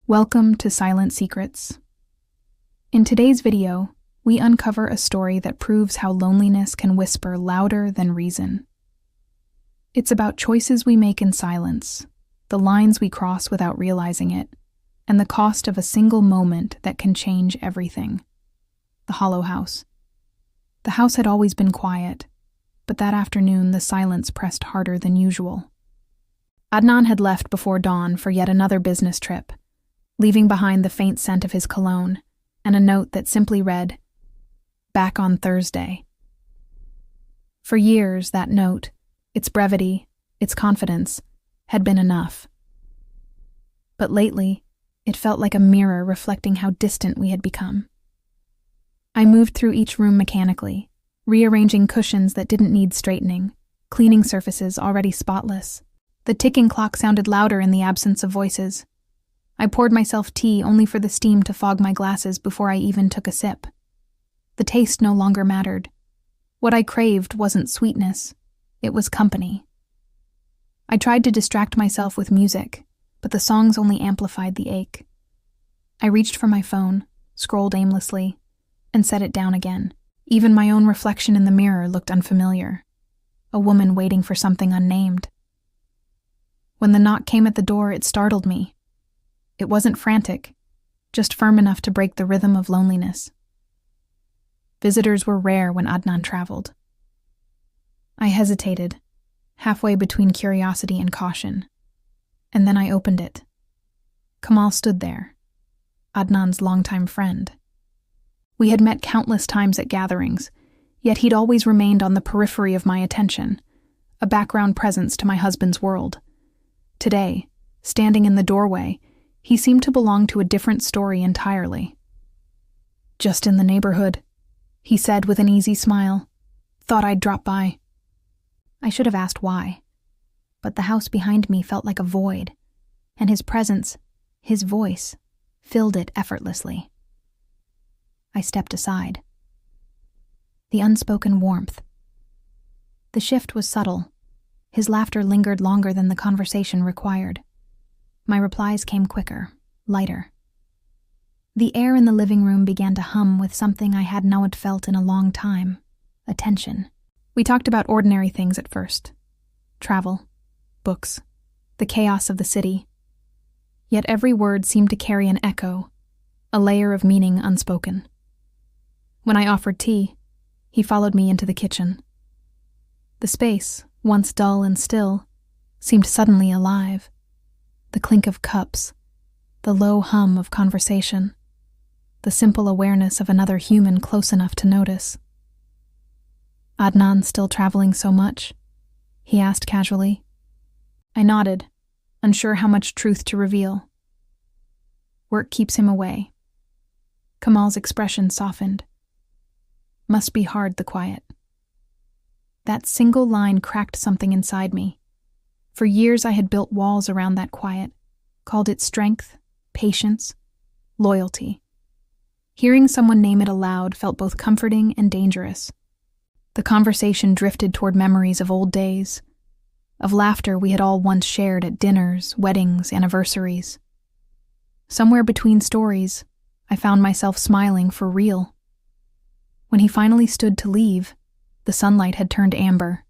Welcome to Silent Secrets. In today's video, we uncover a story that proves how loneliness can whisper louder than reason. It's about choices we make in silence, the lines we cross without realizing it, and the cost of a single moment that can change everything. The Hollow House. The house had always been quiet, but that afternoon the silence pressed harder than usual. Adnan had left before dawn for yet another business trip, leaving behind the faint scent of his cologne and a note that simply read, "Back on Thursday." For years, that note, its brevity, its confidence, had been enough. But lately, it felt like a mirror reflecting how distant we had become. I moved through each room mechanically, rearranging cushions that didn't need straightening, cleaning surfaces already spotless. The ticking clock sounded louder in the absence of voices. I poured myself tea only for the steam to fog my glasses before I even took a sip. The taste no longer mattered. What I craved wasn't sweetness, it was company. I tried to distract myself with music, but the songs only amplified the ache. I reached for my phone, scrolled aimlessly, and set it down again. Even my own reflection in the mirror looked unfamiliar. A woman waiting for something unnamed. When the knock came at the door, it startled me. It wasn't frantic, just firm enough to break the rhythm of loneliness. Visitors were rare when Adnan traveled. I hesitated, halfway between curiosity and caution, and then I opened it. Kamal stood there, Adnan's longtime friend. We had met countless times at gatherings, yet he'd always remained on the periphery of my attention, a background presence to my husband's world. Today, standing in the doorway, he seemed to belong to a different story entirely. "Just in the neighborhood," he said with an easy smile. "Thought I'd drop by." I should have asked why, but the house behind me felt like a void, and his presence, his voice, filled it effortlessly. I stepped aside. The unspoken warmth. The shift was subtle. His laughter lingered longer than the conversation required. My replies came quicker, lighter. The air in the living room began to hum with something I hadn't felt in a long time: attention. We talked about ordinary things at first. Travel, books, the chaos of the city. Yet every word seemed to carry an echo, a layer of meaning unspoken. When I offered tea, he followed me into the kitchen. The space, once dull and still, seemed suddenly alive. The clink of cups, the low hum of conversation, the simple awareness of another human close enough to notice. "Adnan still traveling so much?" he asked casually. I nodded, unsure how much truth to reveal. "Work keeps him away." Kamal's expression softened. "Must be hard, the quiet." That single line cracked something inside me. For years I had built walls around that quiet, called it strength, patience, loyalty. Hearing someone name it aloud felt both comforting and dangerous. The conversation drifted toward memories of old days, of laughter we had all once shared at dinners, weddings, anniversaries. Somewhere between stories, I found myself smiling for real. When he finally stood to leave, the sunlight had turned amber.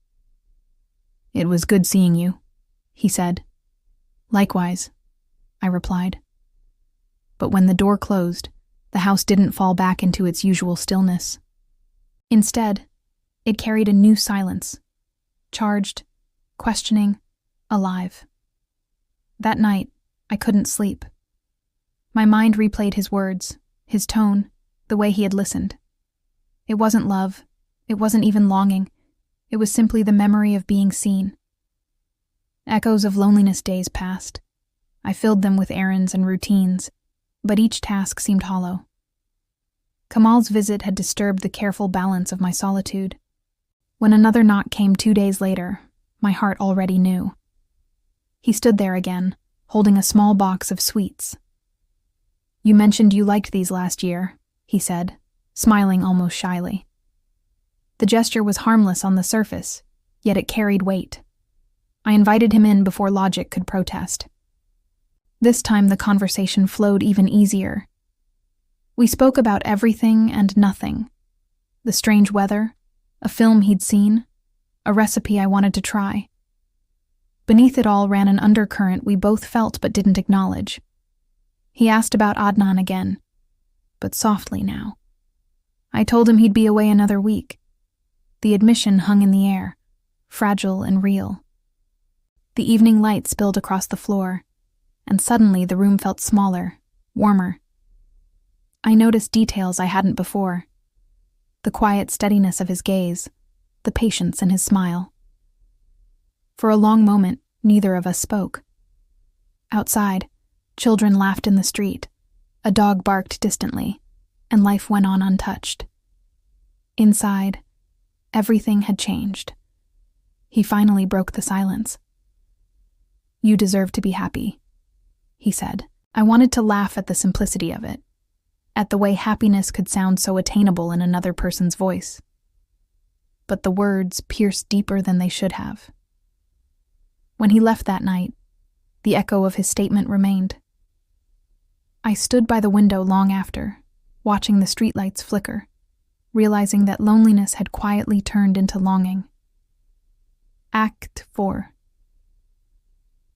"It was good seeing you," he said. "Likewise," I replied. But when the door closed, the house didn't fall back into its usual stillness. Instead, it carried a new silence, charged, questioning, alive. That night, I couldn't sleep. My mind replayed his words, his tone, the way he had listened. It wasn't love. It wasn't even longing. It was simply the memory of being seen. Echoes of loneliness days passed. I filled them with errands and routines, but each task seemed hollow. Kamal's visit had disturbed the careful balance of my solitude. When another knock came 2 days later, my heart already knew. He stood there again, holding a small box of sweets. "You mentioned you liked these last year," he said, smiling almost shyly. The gesture was harmless on the surface, yet it carried weight. I invited him in before logic could protest. This time the conversation flowed even easier. We spoke about everything and nothing. The strange weather, a film he'd seen, a recipe I wanted to try. Beneath it all ran an undercurrent we both felt but didn't acknowledge. He asked about Adnan again, but softly now. I told him he'd be away another week. The admission hung in the air, fragile and real. The evening light spilled across the floor, and suddenly the room felt smaller, warmer. I noticed details I hadn't before. The quiet steadiness of his gaze, the patience in his smile. For a long moment, neither of us spoke. Outside, children laughed in the street, a dog barked distantly, and life went on untouched. Inside, everything had changed. He finally broke the silence. "You deserve to be happy," he said. I wanted to laugh at the simplicity of it, at the way happiness could sound so attainable in another person's voice. But the words pierced deeper than they should have. When he left that night, the echo of his statement remained. I stood by the window long after, watching the streetlights flicker, realizing that loneliness had quietly turned into longing. Act 4.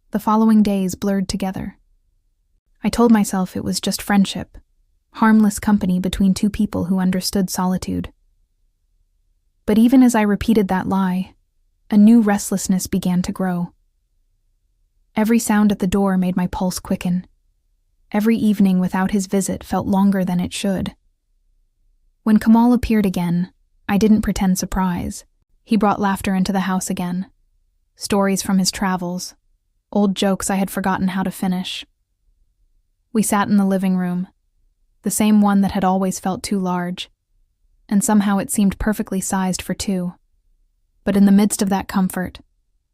The following days blurred together. I told myself it was just friendship, harmless company between two people who understood solitude. But even as I repeated that lie, a new restlessness began to grow. Every sound at the door made my pulse quicken. Every evening without his visit felt longer than it should. When Kamal appeared again, I didn't pretend surprise. He brought laughter into the house again. Stories from his travels, old jokes I had forgotten how to finish. We sat in the living room, the same one that had always felt too large, and somehow it seemed perfectly sized for two. But in the midst of that comfort,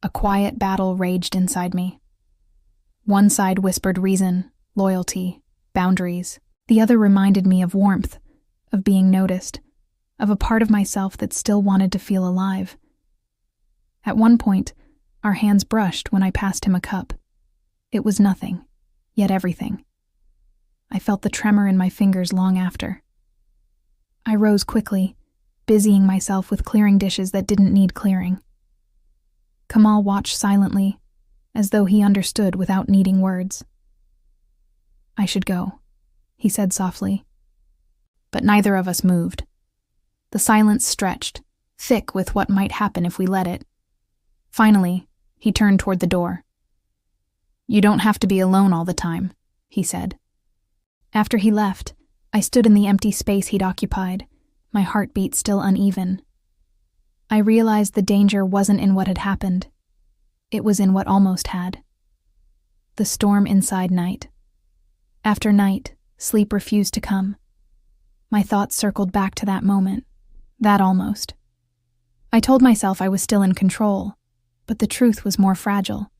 a quiet battle raged inside me. One side whispered reason, loyalty, boundaries. The other reminded me of warmth, of being noticed, of a part of myself that still wanted to feel alive. At one point, our hands brushed when I passed him a cup. It was nothing, yet everything. I felt the tremor in my fingers long after. I rose quickly, busying myself with clearing dishes that didn't need clearing. Kamal watched silently, as though he understood without needing words. "I should go," he said softly. But neither of us moved. The silence stretched, thick with what might happen if we let it. Finally, he turned toward the door. "You don't have to be alone all the time," he said. After he left, I stood in the empty space he'd occupied, my heartbeat still uneven. I realized the danger wasn't in what had happened. It was in what almost had. The storm inside night. After night, sleep refused to come. My thoughts circled back to that moment, that almost. I told myself I was still in control, but the truth was more fragile.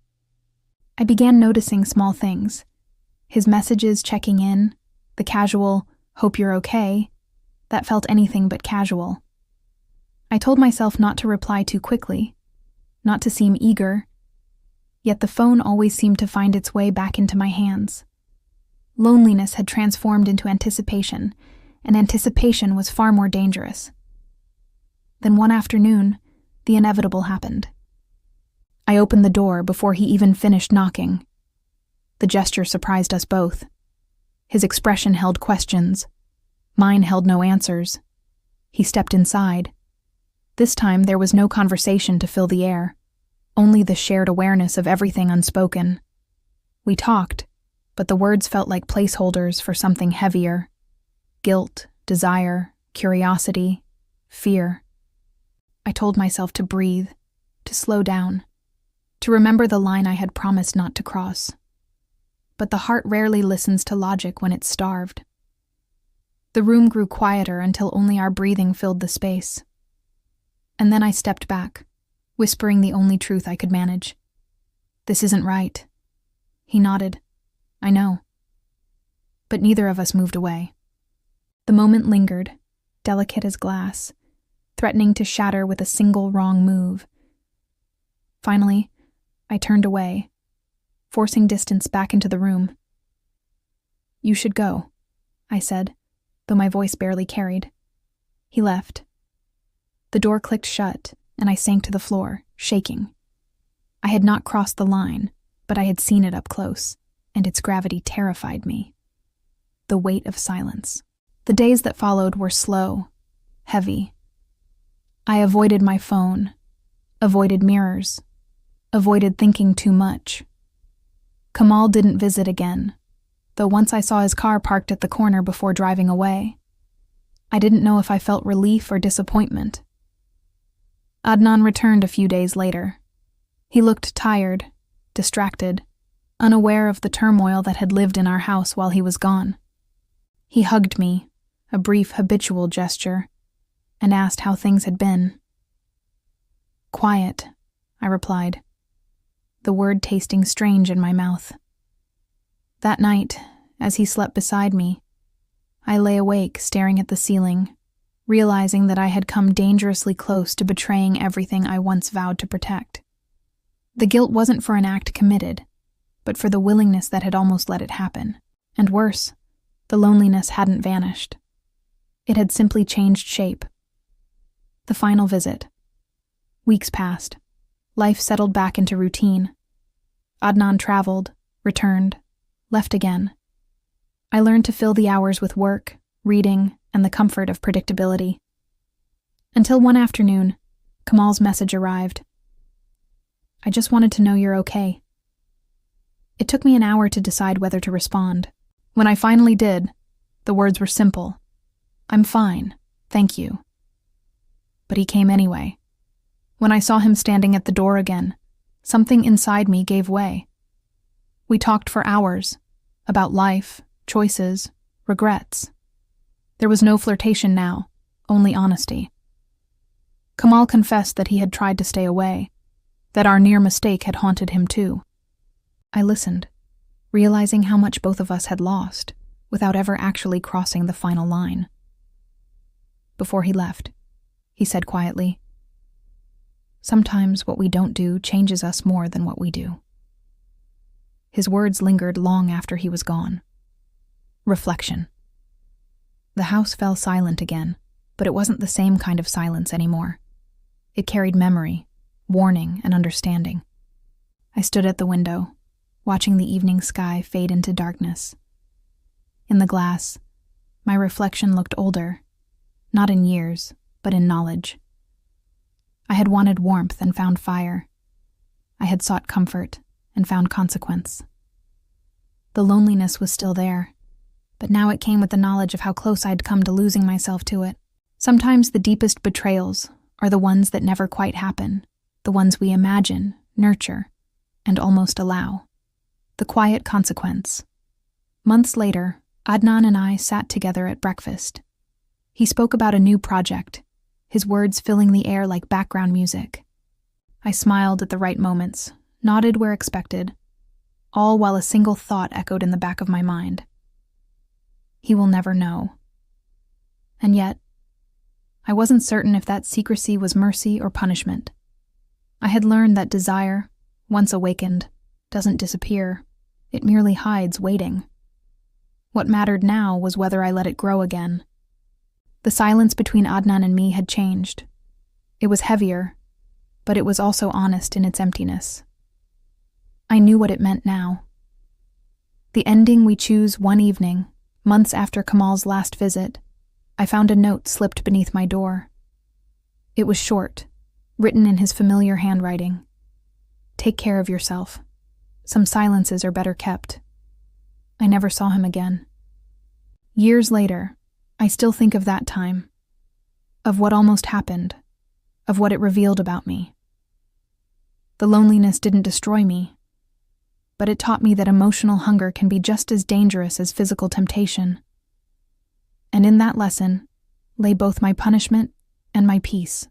I began noticing small things. His messages checking in, the casual, "hope you're okay," that felt anything but casual. I told myself not to reply too quickly, not to seem eager, yet the phone always seemed to find its way back into my hands. Loneliness had transformed into anticipation, and anticipation was far more dangerous. Then one afternoon, the inevitable happened. I opened the door before he even finished knocking. The gesture surprised us both. His expression held questions. Mine held no answers. He stepped inside. This time there was no conversation to fill the air, only the shared awareness of everything unspoken. We talked, but the words felt like placeholders for something heavier. Guilt, desire, curiosity, fear. I told myself to breathe, to slow down, to remember the line I had promised not to cross. But the heart rarely listens to logic when it's starved. The room grew quieter until only our breathing filled the space. And then I stepped back, whispering the only truth I could manage. "This isn't right." He nodded. "I know." But neither of us moved away. The moment lingered, delicate as glass, threatening to shatter with a single wrong move. Finally, I turned away, forcing distance back into the room. You should go, I said, though my voice barely carried. He left. The door clicked shut, and I sank to the floor, shaking. I had not crossed the line, but I had seen it up close, and its gravity terrified me. The weight of silence. The days that followed were slow, heavy. I avoided my phone, avoided mirrors, avoided thinking too much. Kamal didn't visit again, though once I saw his car parked at the corner before driving away. I didn't know if I felt relief or disappointment. Adnan returned a few days later. He looked tired, distracted, unaware of the turmoil that had lived in our house while he was gone. He hugged me, a brief habitual gesture, and asked how things had been. Quiet, I replied, the word tasting strange in my mouth. That night, as he slept beside me, I lay awake staring at the ceiling, realizing that I had come dangerously close to betraying everything I once vowed to protect. The guilt wasn't for an act committed, but for the willingness that had almost let it happen. And worse, the loneliness hadn't vanished. It had simply changed shape. The final visit. Weeks passed. Life settled back into routine. Adnan traveled, returned, left again. I learned to fill the hours with work, reading, and the comfort of predictability. Until one afternoon, Kamal's message arrived. I just wanted to know you're okay. It took me an hour to decide whether to respond. When I finally did, the words were simple. I'm fine, thank you. But he came anyway. When I saw him standing at the door again, something inside me gave way. We talked for hours, about life, choices, regrets. There was no flirtation now, only honesty. Kamal confessed that he had tried to stay away, that our near mistake had haunted him too. I listened, realizing how much both of us had lost, without ever actually crossing the final line. Before he left, he said quietly, sometimes what we don't do changes us more than what we do. His words lingered long after he was gone. Reflection. The house fell silent again, but it wasn't the same kind of silence anymore. It carried memory, warning, and understanding. I stood at the window, watching the evening sky fade into darkness. In the glass, my reflection looked older, not in years, but in knowledge. I had wanted warmth and found fire. I had sought comfort and found consequence. The loneliness was still there, but now it came with the knowledge of how close I'd come to losing myself to it. Sometimes the deepest betrayals are the ones that never quite happen, the ones we imagine, nurture, and almost allow. The quiet consequence. Months later, Adnan and I sat together at breakfast. He spoke about a new project, his words filling the air like background music. I smiled at the right moments, nodded where expected, all while a single thought echoed in the back of my mind. He will never know. And yet, I wasn't certain if that secrecy was mercy or punishment. I had learned that desire, once awakened, doesn't disappear. It merely hides, waiting. What mattered now was whether I let it grow again. The silence between Adnan and me had changed. It was heavier, but it was also honest in its emptiness. I knew what it meant now. The ending we choose one evening, months after Kamal's last visit, I found a note slipped beneath my door. It was short, written in his familiar handwriting. Take care of yourself. Some silences are better kept. I never saw him again. Years later, I still think of that time, of what almost happened, of what it revealed about me. The loneliness didn't destroy me, but it taught me that emotional hunger can be just as dangerous as physical temptation. And in that lesson lay both my punishment and my peace.